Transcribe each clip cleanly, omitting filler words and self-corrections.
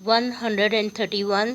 131,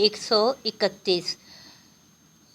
131।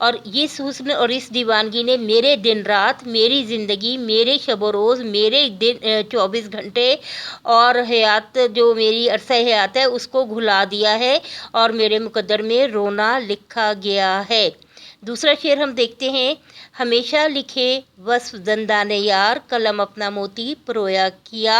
اور اس حسن اور اس دیوانگی نے میرے دن رات، میری زندگی، میرے شب و روز، میرے دن 24 گھنٹے اور حیات جو میری عرصہ حیات ہے اس کو گھلا دیا ہے، اور میرے مقدر میں رونا لکھا گیا ہے۔ دوسرا شعر ہم دیکھتے ہیں، ہمیشہ لکھے وصف زندان یار، قلم اپنا موتی پرویا کیا۔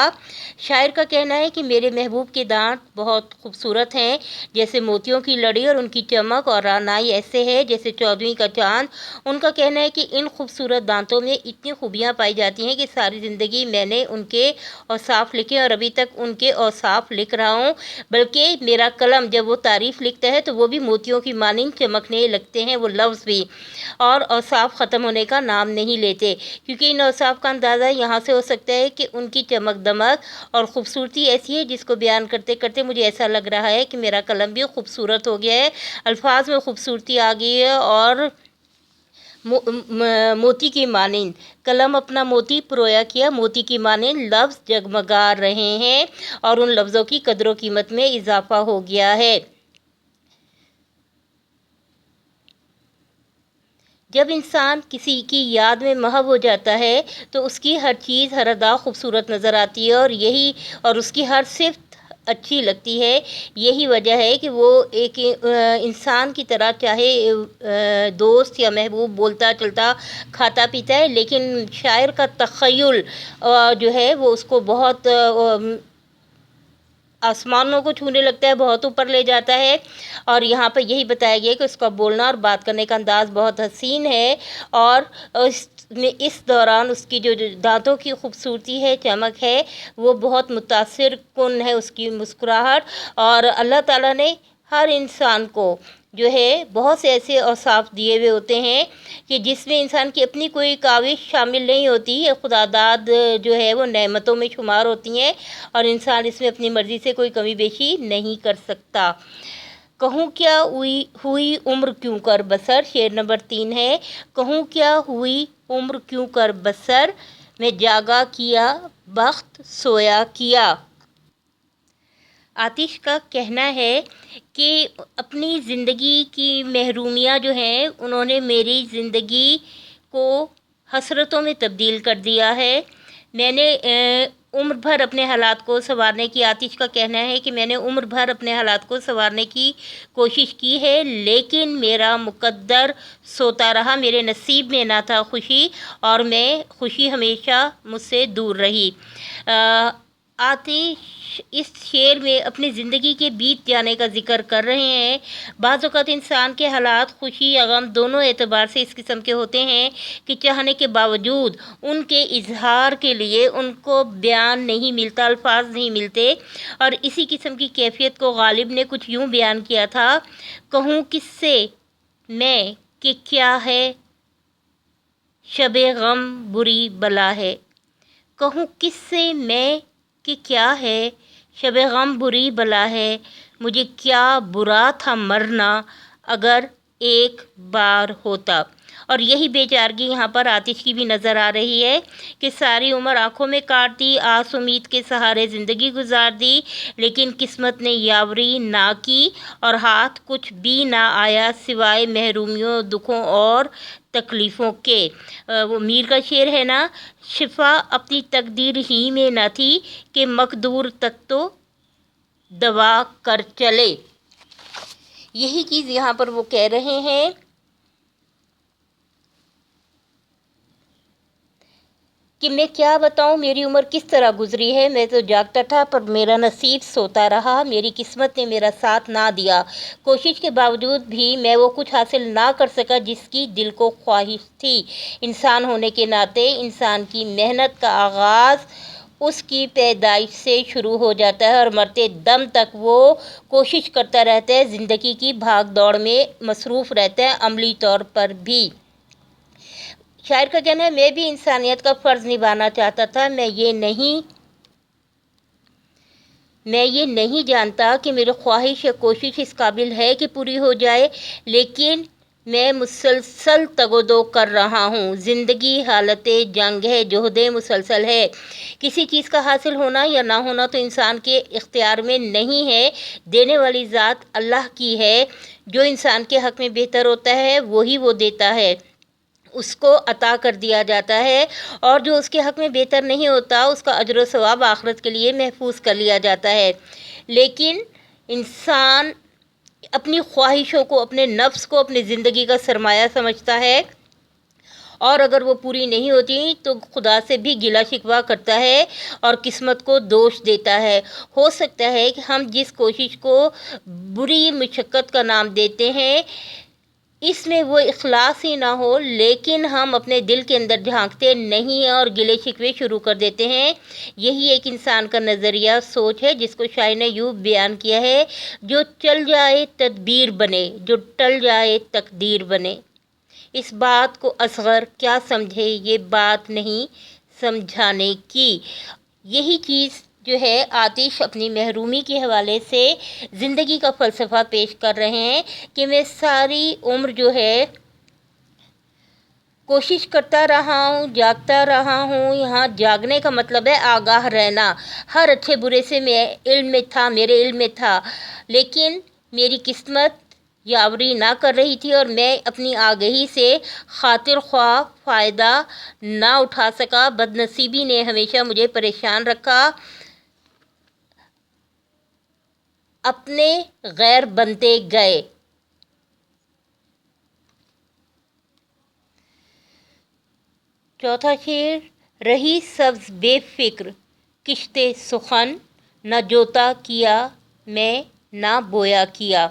شاعر کا کہنا ہے کہ میرے محبوب کے دانت بہت خوبصورت ہیں، جیسے موتیوں کی لڑی، اور ان کی چمک اور رعنائی ایسے ہے جیسے 14ویں کا چاند۔ ان کا کہنا ہے کہ ان خوبصورت دانتوں میں اتنی خوبیاں پائی جاتی ہیں کہ ساری زندگی میں نے ان کے اوصاف لکھے اور ابھی تک ان کے اوصاف لکھ رہا ہوں، بلکہ میرا قلم جب وہ تعریف لکھتا ہے تو وہ بھی موتیوں کی مانند چمکنے لگتے ہیں وہ لفظ بھی، اور اوصاف ختم ہونے کا نام نہیں لیتے، کیونکہ ان اوصاف کا اندازہ یہاں سے ہو سکتا ہے کہ ان کی چمک دمک اور خوبصورتی ایسی ہے جس کو بیان کرتے کرتے مجھے ایسا لگ رہا ہے کہ میرا قلم بھی خوبصورت ہو گیا ہے، الفاظ میں خوبصورتی آ گئی ہے، اور موتی کی مانند قلم اپنا موتی پرویا کیا، موتی کی مانند لفظ جگمگا رہے ہیں، اور ان لفظوں کی قدر و قیمت میں اضافہ ہو گیا ہے۔ جب انسان کسی کی یاد میں محو ہو جاتا ہے تو اس کی ہر چیز، ہر ادا خوبصورت نظر آتی ہے، اور اس کی ہر صفت اچھی لگتی ہے۔ یہی وجہ ہے کہ وہ ایک انسان کی طرح، چاہے دوست یا محبوب، بولتا چلتا کھاتا پیتا ہے، لیکن شاعر کا تخیل جو ہے وہ اس کو بہت آسمانوں کو چھونے لگتا ہے، بہت اوپر لے جاتا ہے، اور یہاں پہ یہی بتایا گیا کہ اس کا بولنا اور بات کرنے کا انداز بہت حسین ہے، اور اس دوران اس کی جو دانتوں کی خوبصورتی ہے، چمک ہے، وہ بہت متاثر کن ہے، اس کی مسکراہٹ۔ اور اللہ تعالیٰ نے ہر انسان کو جو ہے بہت سے ایسے اوصاف دیے ہوئے ہوتے ہیں کہ جس میں انسان کی اپنی کوئی کاوش شامل نہیں ہوتی، خدا داد جو ہے وہ نعمتوں میں شمار ہوتی ہیں، اور انسان اس میں اپنی مرضی سے کوئی کمی بیشی نہیں کر سکتا۔ کہوں کیا ہوئی عمر کیوں کر بسر، شعر نمبر 3 ہے، کہوں کیا ہوئی عمر کیوں کر بسر، میں جاگا کیا بخت سویا کیا۔ آتش کا کہنا ہے کہ اپنی زندگی کی محرومیاں جو ہیں انہوں نے میری زندگی کو حسرتوں میں تبدیل کر دیا ہے۔ میں نے عمر بھر اپنے حالات کو سنوارنے کی، آتش کا کہنا ہے کہ میں نے عمر بھر اپنے حالات کو سنوارنے کی کوشش کی ہے، لیکن میرا مقدر سوتا رہا، میرے نصیب میں نہ تھا خوشی، اور خوشی ہمیشہ مجھ سے دور رہی۔ آتش اس شعر میں اپنی زندگی کے بیت جانے کا ذکر کر رہے ہیں۔ بعض اوقات انسان کے حالات خوشی یا غم دونوں اعتبار سے اس قسم کے ہوتے ہیں کہ چاہنے کے باوجود ان کے اظہار کے لیے ان کو بیان نہیں ملتا، الفاظ نہیں ملتے، اور اسی قسم کی کیفیت کو غالب نے کچھ یوں بیان کیا تھا، کہوں کس سے میں کہ کیا ہے شب غم بری بلا ہے، کہوں کس سے میں کہ کیا ہے شب غم بری بلا ہے، مجھے کیا برا تھا مرنا اگر ایک بار ہوتا۔ اور یہی بے چارگی یہاں پر آتش کی بھی نظر آ رہی ہے کہ ساری عمر آنکھوں میں کاٹ دی، آس امید کے سہارے زندگی گزار دی، لیکن قسمت نے یاوری نہ کی، اور ہاتھ کچھ بھی نہ آیا سوائے محرومیوں، دکھوں اور تکلیفوں کے۔ وہ میر کا شعر ہے نا، شفا اپنی تقدیر ہی میں نہ تھی کہ مقدور تک تو دوا کر چلے۔ یہی چیز یہاں پر وہ کہہ رہے ہیں کہ میں کیا بتاؤں میری عمر کس طرح گزری ہے، میں تو جاگتا تھا پر میرا نصیب سوتا رہا، میری قسمت نے میرا ساتھ نہ دیا، کوشش کے باوجود بھی میں وہ کچھ حاصل نہ کر سکا جس کی دل کو خواہش تھی۔ انسان ہونے کے ناطے انسان کی محنت کا آغاز اس کی پیدائش سے شروع ہو جاتا ہے، اور مرتے دم تک وہ کوشش کرتا رہتا ہے، زندگی کی بھاگ دوڑ میں مصروف رہتا ہے، عملی طور پر بھی۔ شاعر کا کہنا ہے، میں بھی انسانیت کا فرض نبھانا چاہتا تھا، میں یہ نہیں جانتا کہ میری خواہش یا کوشش اس قابل ہے کہ پوری ہو جائے، لیکن میں مسلسل تگ و دو کر رہا ہوں، زندگی حالت جنگ ہے، جہد مسلسل ہے، کسی چیز کا حاصل ہونا یا نہ ہونا تو انسان کے اختیار میں نہیں ہے، دینے والی ذات اللہ کی ہے، جو انسان کے حق میں بہتر ہوتا ہے وہی وہ دیتا ہے، اس کو عطا کر دیا جاتا ہے، اور جو اس کے حق میں بہتر نہیں ہوتا اس کا اجر و ثواب آخرت کے لیے محفوظ کر لیا جاتا ہے۔ لیکن انسان اپنی خواہشوں کو، اپنے نفس کو اپنی زندگی کا سرمایہ سمجھتا ہے، اور اگر وہ پوری نہیں ہوتی تو خدا سے بھی گلہ شکوہ کرتا ہے اور قسمت کو دوش دیتا ہے۔ ہو سکتا ہے کہ ہم جس کوشش کو بری مشقت کا نام دیتے ہیں اس میں وہ اخلاص ہی نہ ہو، لیکن ہم اپنے دل کے اندر جھانکتے نہیں اور گلے شکوے شروع کر دیتے ہیں۔ یہی ایک انسان کا نظریہ، سوچ ہے، جس کو شاعر نے یوں بیان کیا ہے: جو چل جائے تدبیر بنے، جو ٹل جائے تقدیر بنے۔ اس بات کو اصغر کیا سمجھے، یہ بات نہیں سمجھانے کی۔ یہی چیز جو ہے آتش اپنی محرومی کے حوالے سے زندگی کا فلسفہ پیش کر رہے ہیں کہ میں ساری عمر جو ہے کوشش کرتا رہا ہوں، جاگتا رہا ہوں۔ یہاں جاگنے کا مطلب ہے آگاہ رہنا۔ ہر اچھے برے سے میں علم میں تھا، میرے علم میں تھا، لیکن میری قسمت یاوری نہ کر رہی تھی اور میں اپنی آگہی سے خاطر خواہ فائدہ نہ اٹھا سکا۔ بد نصیبی نے ہمیشہ مجھے پریشان رکھا، اپنے غیر بنتے گئے۔ چوتھا شعر: رہی سبز بے فکر کشت سخن، نہ جوتا کیا میں نہ بویا کیا۔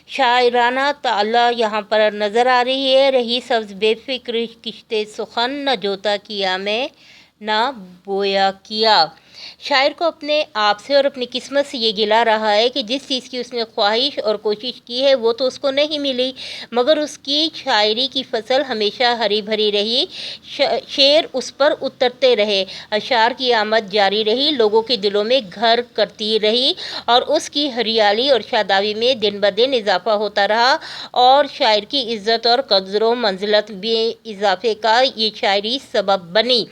شاعرانہ تعالیٰ یہاں پر نظر آ رہی ہے۔ رہی سبز بے فکر کشت سخن، نہ جوتا کیا میں نہ بویا کیا۔ شاعر کو اپنے آپ سے اور اپنی قسمت سے یہ گلا رہا ہے کہ جس چیز کی اس نے خواہش اور کوشش کی ہے وہ تو اس کو نہیں ملی، مگر اس کی شاعری کی فصل ہمیشہ ہری بھری رہی، شعر اس پر اترتے رہے، اشعار کی آمد جاری رہی، لوگوں کے دلوں میں گھر کرتی رہی، اور اس کی ہریالی اور شادابی میں دن بدن اضافہ ہوتا رہا، اور شاعر کی عزت اور قدر و منزلت میں اضافے کا یہ شاعری سبب بنی۔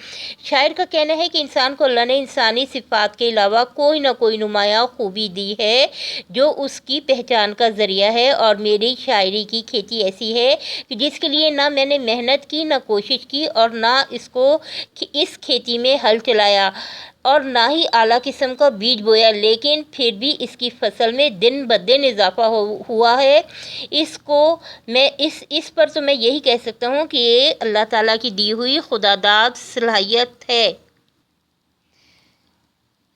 شاعر کا کہنا ہے کہ انسان کو اللہ نے انسانی صفات کے علاوہ کوئی نہ کوئی نمایاں خوبی دی ہے جو اس کی پہچان کا ذریعہ ہے، اور میری شاعری کی کھیتی ایسی ہے کہ جس کے لیے نہ میں نے محنت کی، نہ کوشش کی، اور نہ اس کھیتی میں ہل چلایا، اور نہ ہی اعلیٰ قسم کا بیج بویا، لیکن پھر بھی اس کی فصل میں دن بدن اضافہ ہوا ہے۔ اس پر تو میں یہی کہہ سکتا ہوں کہ یہ اللہ تعالیٰ کی دی ہوئی خداداد صلاحیت ہے۔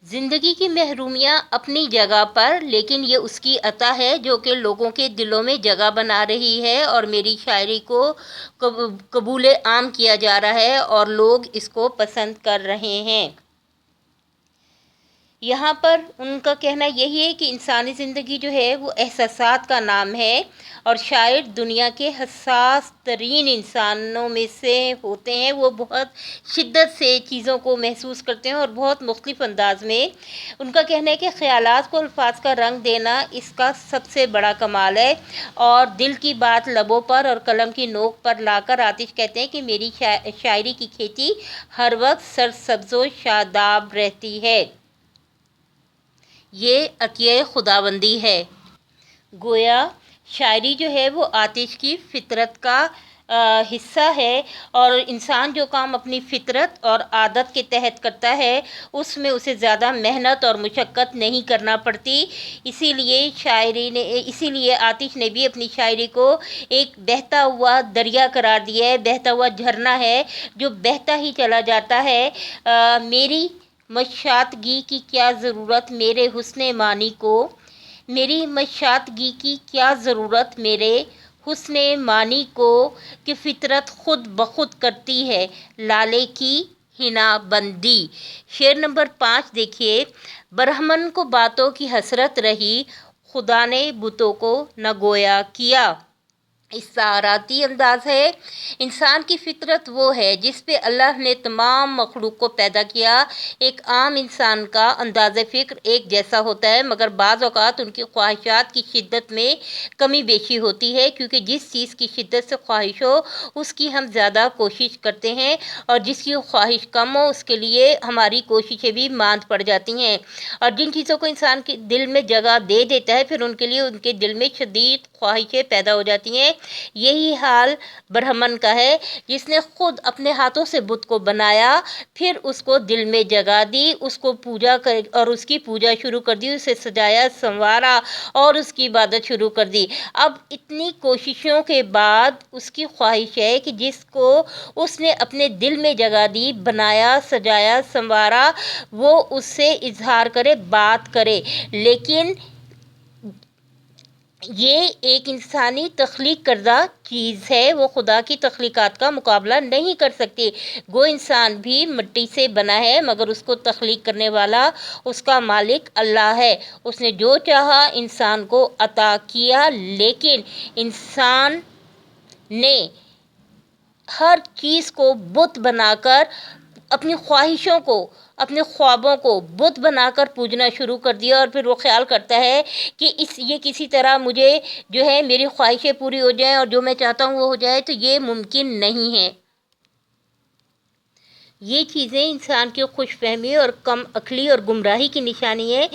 زندگی کی محرومیاں اپنی جگہ پر، لیکن یہ اس کی عطا ہے جو کہ لوگوں کے دلوں میں جگہ بنا رہی ہے، اور میری شاعری کو قبول عام کیا جا رہا ہے اور لوگ اس کو پسند کر رہے ہیں۔ یہاں پر ان کا کہنا یہی ہے کہ انسانی زندگی جو ہے وہ احساسات کا نام ہے، اور شاعر دنیا کے حساس ترین انسانوں میں سے ہوتے ہیں۔ وہ بہت شدت سے چیزوں کو محسوس کرتے ہیں اور بہت مختلف انداز میں۔ ان کا کہنا ہے کہ خیالات کو الفاظ کا رنگ دینا اس کا سب سے بڑا کمال ہے، اور دل کی بات لبوں پر اور قلم کی نوک پر لا کر آتش کہتے ہیں کہ میری شاعری کی کھیتی ہر وقت سرسبز و شاداب رہتی ہے۔ یہ عطیہ خداوندی ہے۔ گویا شاعری جو ہے وہ آتش کی فطرت کا حصہ ہے، اور انسان جو کام اپنی فطرت اور عادت کے تحت کرتا ہے اس میں اسے زیادہ محنت اور مشقت نہیں کرنا پڑتی۔ اسی لیے آتش نے بھی اپنی شاعری کو ایک بہتا ہوا دریا قرار دیا ہے، بہتا ہوا جھرنا ہے جو بہتا ہی چلا جاتا ہے۔ میری مشاطگی کی کیا ضرورت میرے حسن معنی کو، میری مشاطگی کی کیا ضرورت میرے حسن معنی کو، کہ فطرت خود بخود کرتی ہے لالے کی حنا بندی۔ شعر نمبر 5 دیکھیے: برہمن کو باتوں کی حسرت رہی، خدا نے بتوں کو نہ گویا کیا۔ استعاراتی انداز ہے۔ انسان کی فطرت وہ ہے جس پہ اللہ نے تمام مخلوق کو پیدا کیا۔ ایک عام انسان کا انداز فکر ایک جیسا ہوتا ہے، مگر بعض اوقات ان کی خواہشات کی شدت میں کمی بیشی ہوتی ہے، کیونکہ جس چیز کی شدت سے خواہش ہو اس کی ہم زیادہ کوشش کرتے ہیں، اور جس کی خواہش کم ہو اس کے لیے ہماری کوششیں بھی ماند پڑ جاتی ہیں۔ اور جن چیزوں کو انسان کے دل میں جگہ دے دیتا ہے، پھر ان کے لیے ان کے دل میں شدید خواہشیں پیدا ہو جاتی ہیں۔ یہی حال برہمن کا ہے، جس نے خود اپنے ہاتھوں سے بت کو بنایا، پھر اس کو دل میں جگہ دی، اس کو پوجا کر اور اس کی پوجا شروع کر دی، اسے سجایا سنوارا اور اس کی عبادت شروع کر دی۔ اب اتنی کوششوں کے بعد اس کی خواہش ہے کہ جس کو اس نے اپنے دل میں جگہ دی، بنایا، سجایا، سنوارا، وہ اس سے اظہار کرے، بات کرے، لیکن یہ ایک انسانی تخلیق کردہ چیز ہے، وہ خدا کی تخلیقات کا مقابلہ نہیں کر سکتی۔ وہ انسان بھی مٹی سے بنا ہے، مگر اس کو تخلیق کرنے والا، اس کا مالک اللہ ہے۔ اس نے جو چاہا انسان کو عطا کیا، لیکن انسان نے ہر چیز کو بت بنا کر، اپنی خواہشوں کو، اپنے خوابوں کو بت بنا کر پوجنا شروع کر دیا، اور پھر وہ خیال کرتا ہے کہ یہ کسی طرح مجھے جو ہے میری خواہشیں پوری ہو جائیں اور جو میں چاہتا ہوں وہ ہو جائے، تو یہ ممکن نہیں ہے۔ یہ چیزیں انسان کی خوش فہمی اور کم عقلی اور گمراہی کی نشانی ہے۔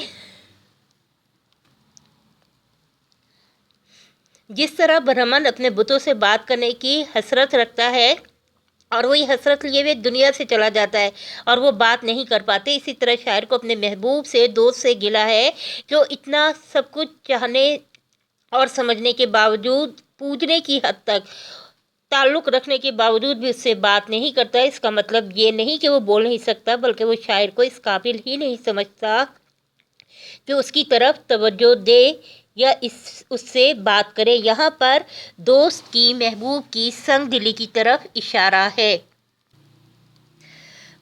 جس طرح برہمن اپنے بتوں سے بات کرنے کی حسرت رکھتا ہے اور وہی حسرت لیے ہوئے دنیا سے چلا جاتا ہے اور وہ بات نہیں کر پاتے، اسی طرح شاعر کو اپنے محبوب سے، دوست سے گلہ ہے، جو اتنا سب کچھ چاہنے اور سمجھنے کے باوجود، پوجنے کی حد تک تعلق رکھنے کے باوجود بھی اس سے بات نہیں کرتا۔ اس کا مطلب یہ نہیں کہ وہ بول نہیں سکتا، بلکہ وہ شاعر کو اس قابل ہی نہیں سمجھتا کہ اس کی طرف توجہ دے یا اس سے بات کرے۔ یہاں پر دوست کی، محبوب کی سنگ دلی کی طرف اشارہ ہے۔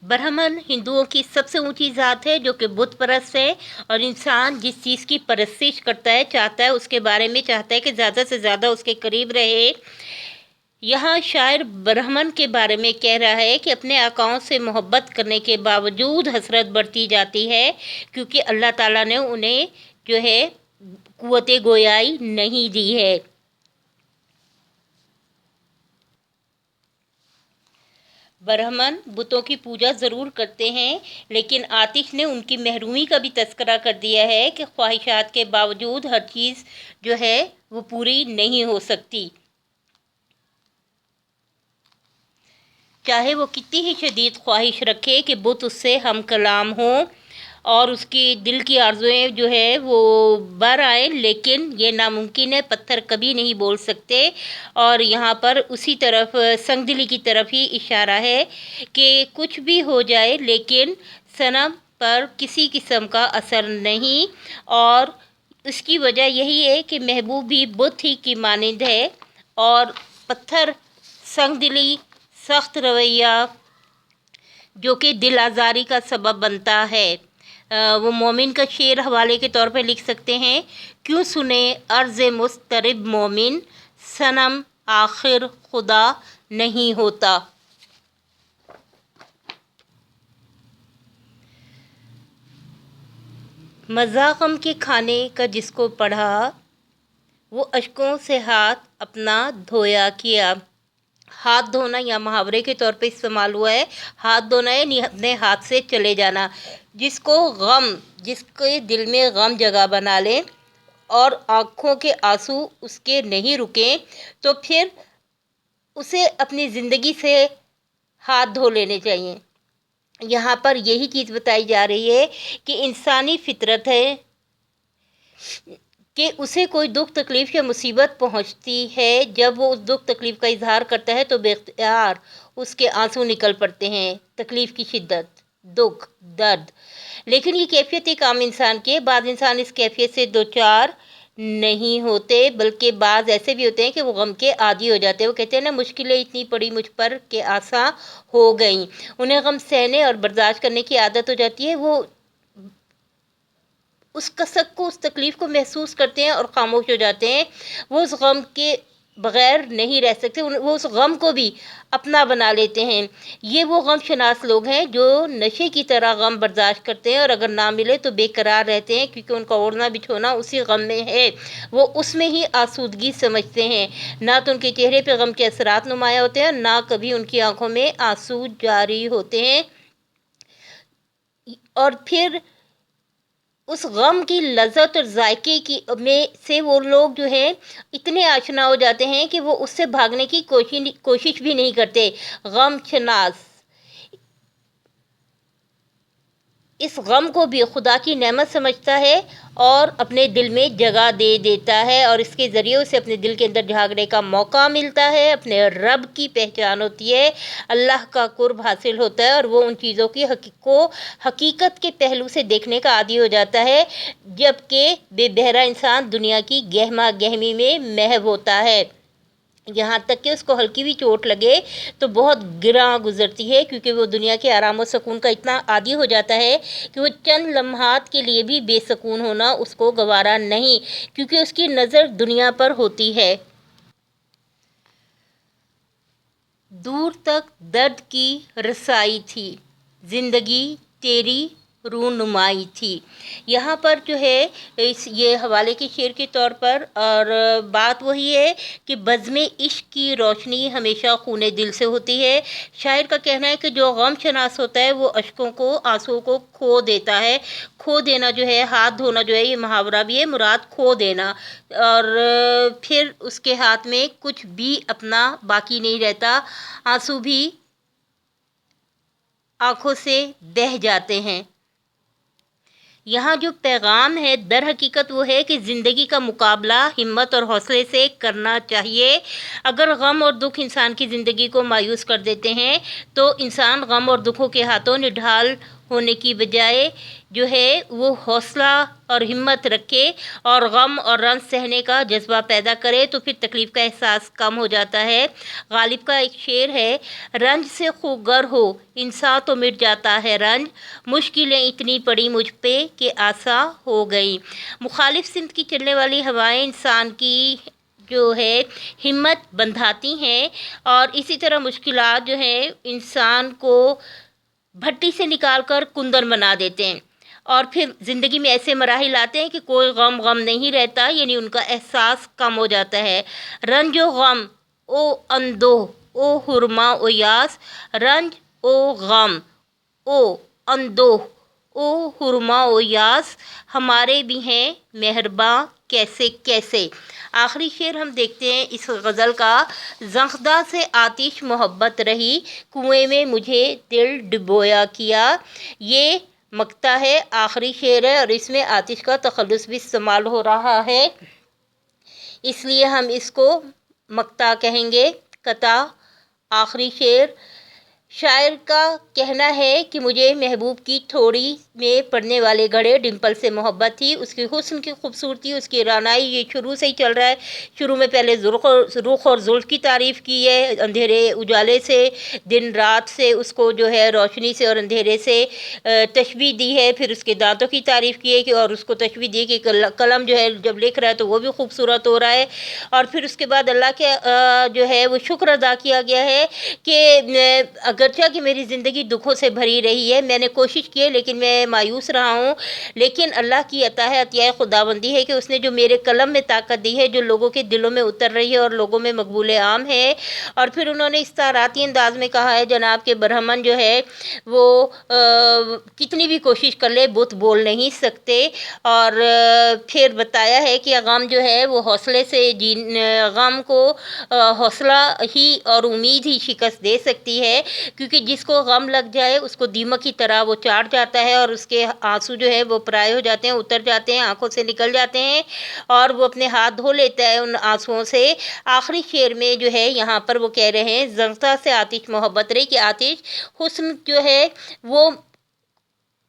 برہمن ہندوؤں کی سب سے اونچی ذات ہے، جو کہ بت پرست ہے، اور انسان جس چیز کی پرستش کرتا ہے، چاہتا ہے اس کے بارے میں، چاہتا ہے کہ زیادہ سے زیادہ اس کے قریب رہے۔ یہاں شاعر برہمن کے بارے میں کہہ رہا ہے کہ اپنے آقاؤں سے محبت کرنے کے باوجود حسرت بڑھتی جاتی ہے، کیونکہ اللہ تعالیٰ نے انہیں جو ہے قوت گویائی نہیں دی ہے۔ برہمن بتوں کی پوجا ضرور کرتے ہیں، لیکن آتش نے ان کی محرومی کا بھی تذکرہ کر دیا ہے کہ خواہشات کے باوجود ہر چیز جو ہے وہ پوری نہیں ہو سکتی، چاہے وہ کتنی ہی شدید خواہش رکھے کہ بت اس سے ہم کلام ہوں اور اس کی دل کی آرزوئیں جو ہے وہ بر آئیں، لیکن یہ ناممکن ہے، پتھر کبھی نہیں بول سکتے۔ اور یہاں پر اسی طرف سنگ دلی کی طرف ہی اشارہ ہے کہ کچھ بھی ہو جائے لیکن صنم پر کسی قسم کا اثر نہیں، اور اس کی وجہ یہی ہے کہ محبوب بھی بت ہی کی مانند ہے، اور پتھر، سنگ دلی، سخت رویہ جو کہ دل آزاری کا سبب بنتا ہے۔ وہ مومن کا شعر حوالے کے طور پہ لکھ سکتے ہیں: کیوں سنے عرض مضطرب مومن، صنم آخر خدا نہیں ہوتا۔ مزہ غم کے کھانے کا جس کو پڑھا، وہ اشکوں سے ہاتھ اپنا دھویا کیا۔ ہاتھ دھونا یا محاورے کے طور پہ استعمال ہوا ہے۔ ہاتھ دھونا یعنی اپنے ہاتھ سے چلے جانا۔ جس کو غم، جس کے دل میں غم جگہ بنا لے اور آنکھوں کے آنسو اس کے نہیں رکیں، تو پھر اسے اپنی زندگی سے ہاتھ دھو لینے چاہیے۔ یہاں پر یہی چیز بتائی جا رہی ہے کہ انسانی فطرت ہے کہ اسے کوئی دکھ تکلیف یا مصیبت پہنچتی ہے، جب وہ اس دکھ تکلیف کا اظہار کرتا ہے تو بے اختیار اس کے آنسو نکل پڑتے ہیں، تکلیف کی شدت، دکھ، درد۔ لیکن یہ کیفیت ایک عام انسان کی ہے۔ بعض انسان اس کیفیت سے دوچار نہیں ہوتے، بلکہ بعض ایسے بھی ہوتے ہیں کہ وہ غم کے عادی ہو جاتے ہیں۔ وہ کہتے ہیں نا، مشکلیں اتنی پڑی مجھ پر کہ آساں ہو گئیں۔ انہیں غم سہنے اور برداشت کرنے کی عادت ہو جاتی ہے۔ وہ اس کسک کو، اس تکلیف کو محسوس کرتے ہیں اور خاموش ہو جاتے ہیں۔ وہ اس غم کے بغیر نہیں رہ سکتے، وہ اس غم کو بھی اپنا بنا لیتے ہیں۔ یہ وہ غم شناس لوگ ہیں جو نشے کی طرح غم برداشت کرتے ہیں، اور اگر نہ ملے تو بے قرار رہتے ہیں، کیونکہ ان کا اوڑھنا بچھونا اسی غم میں ہے، وہ اس میں ہی آسودگی سمجھتے ہیں۔ نہ تو ان کے چہرے پہ غم کے اثرات نمایاں ہوتے ہیں، نہ کبھی ان کی آنکھوں میں آنسو جاری ہوتے ہیں، اور پھر اس غم کی لذت اور ذائقے کی میں سے وہ لوگ جو ہیں اتنے آشنا ہو جاتے ہیں کہ وہ اس سے بھاگنے کی کوشش بھی نہیں کرتے۔ غم شناس اس غم کو بھی خدا کی نعمت سمجھتا ہے اور اپنے دل میں جگہ دے دیتا ہے، اور اس کے ذریعے اسے اپنے دل کے اندر جھانکنے کا موقع ملتا ہے، اپنے رب کی پہچان ہوتی ہے، اللہ کا قرب حاصل ہوتا ہے، اور وہ ان چیزوں کی حقیقت کے پہلو سے دیکھنے کا عادی ہو جاتا ہے، جبکہ بے بہرا انسان دنیا کی گہما گہمی میں محو ہوتا ہے، یہاں تک کہ اس کو ہلکی بھی چوٹ لگے تو بہت گراں گزرتی ہے، کیونکہ وہ دنیا کے آرام و سکون کا اتنا عادی ہو جاتا ہے کہ وہ چند لمحات کے لیے بھی بے سکون ہونا اس کو گوارا نہیں، کیونکہ اس کی نظر دنیا پر ہوتی ہے۔ دور تک درد کی رسائی تھی، زندگی تیری رونمائی تھی۔ یہاں پر جو ہے یہ حوالے کے شعر کے طور پر، اور بات وہی ہے کہ بزم عشق کی روشنی ہمیشہ خون دل سے ہوتی ہے۔ شاعر کا کہنا ہے کہ جو غم شناس ہوتا ہے وہ اشکوں کو، آنسوؤں کو کھو دیتا ہے۔ کھو دینا جو ہے، ہاتھ دھونا جو ہے، یہ محاورہ بھی ہے، مراد کھو دینا، اور پھر اس کے ہاتھ میں کچھ بھی اپنا باقی نہیں رہتا، آنسو بھی آنکھوں سے بہہ جاتے ہیں۔ یہاں جو پیغام ہے در حقیقت وہ ہے کہ زندگی کا مقابلہ ہمت اور حوصلے سے کرنا چاہیے۔ اگر غم اور دکھ انسان کی زندگی کو مایوس کر دیتے ہیں تو انسان غم اور دکھوں کے ہاتھوں نڈھال ہونے کی بجائے جو ہے وہ حوصلہ اور ہمت رکھے اور غم اور رنج سہنے کا جذبہ پیدا کرے تو پھر تکلیف کا احساس کم ہو جاتا ہے۔ غالب کا ایک شعر ہے، رنج سے خوگر ہو انسان تو مٹ جاتا ہے رنج، مشکلیں اتنی پڑی مجھ پہ کہ آساں ہو گئی۔ مخالف سمت کی چلنے والی ہوائیں انسان کی جو ہے ہمت بندھاتی ہیں، اور اسی طرح مشکلات جو ہیں انسان کو بھٹی سے نکال کر کندن بنا دیتے ہیں، اور پھر زندگی میں ایسے مراحل آتے ہیں کہ کوئی غم نہیں رہتا، یعنی ان کا احساس کم ہو جاتا ہے۔ رنج و غم او اندوہ او حرما او یاس، رنج او غم او اندوہ او حرما او یاس، ہمارے بھی ہیں مہرباں کیسے کیسے۔ آخری شعر ہم دیکھتے ہیں اس غزل کا، زنخدہ سے آتش محبت رہی، کنویں میں مجھے دل ڈبویا کیا۔ یہ مقطع ہے، آخری شعر ہے، اور اس میں آتش کا تخلص بھی استعمال ہو رہا ہے، اس لیے ہم اس کو مقطع کہیں گے، قطع، آخری شعر۔ شاعر کا کہنا ہے کہ مجھے محبوب کی تھوڑی میں پڑنے والے گھڑے ڈمپل سے محبت تھی، اس کی حسن کی خوبصورتی، اس کی رعنائی، یہ شروع سے ہی چل رہا ہے۔ شروع میں پہلے رخ اور زلف کی تعریف کی ہے، اندھیرے اجالے سے، دن رات سے، اس کو جو ہے روشنی سے اور اندھیرے سے تشبیہ دی ہے، پھر اس کے دانتوں کی تعریف کی ہے کہ اور اس کو تشبیہ دی کہ قلم جو ہے جب لکھ رہا ہے تو وہ بھی خوبصورت ہو رہا ہے، اور پھر اس کے بعد اللہ کے جو ہے وہ شکر ادا کیا گیا ہے کہ اگرچہ کہ میری زندگی دکھوں سے بھری رہی ہے، میں نے کوشش کی ہے لیکن میں مایوس رہا ہوں، لیکن اللہ کی عطا ہے، عطیہ خداوندی ہے کہ اس نے جو میرے قلم میں طاقت دی ہے، جو لوگوں کے دلوں میں اتر رہی ہے اور لوگوں میں مقبول عام ہے۔ اور پھر انہوں نے اس طراتی انداز میں کہا ہے جناب کہ برہمن جو ہے وہ کتنی بھی کوشش کر لے بت بول نہیں سکتے، اور پھر بتایا ہے کہ غم جو ہے وہ حوصلے سے غم کو حوصلہ ہی اور امید ہی شکست دے سکتی ہے، کیونکہ جس کو غم لگ جائے اس کو دیمک کی طرح وہ چاٹ جاتا ہے، اور اس کے آنسو جو ہے وہ پرائے ہو جاتے ہیں، اتر جاتے ہیں، آنکھوں سے نکل جاتے ہیں، اور وہ اپنے ہاتھ دھو لیتا ہے ان آنسوؤں سے۔ آخری شعر میں جو ہے یہاں پر وہ کہہ رہے ہیں، زنخدہ سے آتش محبت رہی، کہ آتش حسن جو ہے وہ